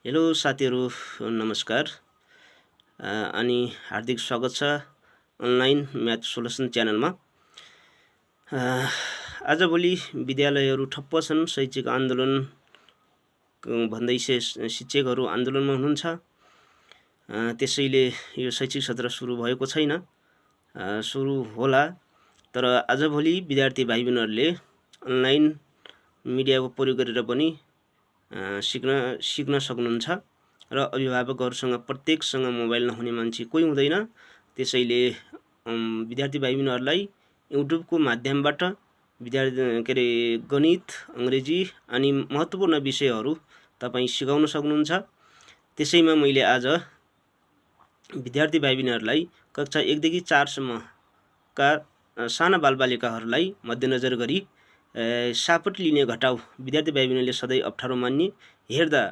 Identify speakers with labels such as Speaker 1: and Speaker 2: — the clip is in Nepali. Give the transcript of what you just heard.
Speaker 1: हेलो साथीहरू, नमस्कार। अनि हार्दिक स्वागत छ अनलाइन म्याथ सोल्युसन च्यानलमा। आजभोलि विद्यालयहरू ठप्प छन्। शैक्षिक आन्दोलन भन्दै शिक्षकहरू आन्दोलनमा हुनुहुन्छ। त्यसैले यो शैक्षिक सत्र सुरु भएको छैन, सुरु होला। तर आजभोलि विद्यार्थी भाइ बहिनीहरूले अनलाइन मिडियाको प्रयोग गरेर पनि सिक्न सक्नुहुन्छ र अभिभावकहरूसँग प्रत्येकसँग मोबाइल नहुने मान्छे कोही हुँदैन। त्यसैले विद्यार्थी भाइ बहिनीहरूलाई युट्युबको माध्यमबाट गणित, अङ्ग्रेजी अनि महत्त्वपूर्ण विषयहरू तपाईँ सिकाउन सक्नुहुन्छ। त्यसैमा मैले आज विद्यार्थी भाइ बहिनीहरूलाई कक्षा 1 देखि 4 सम्मका साना बालबालिकाहरूलाई मध्यनजर गरी सापट लिने घटाउ विद्यार्थी भाइ बहिनीले सधैँ अप्ठ्यारो मान्ने, हेर्दा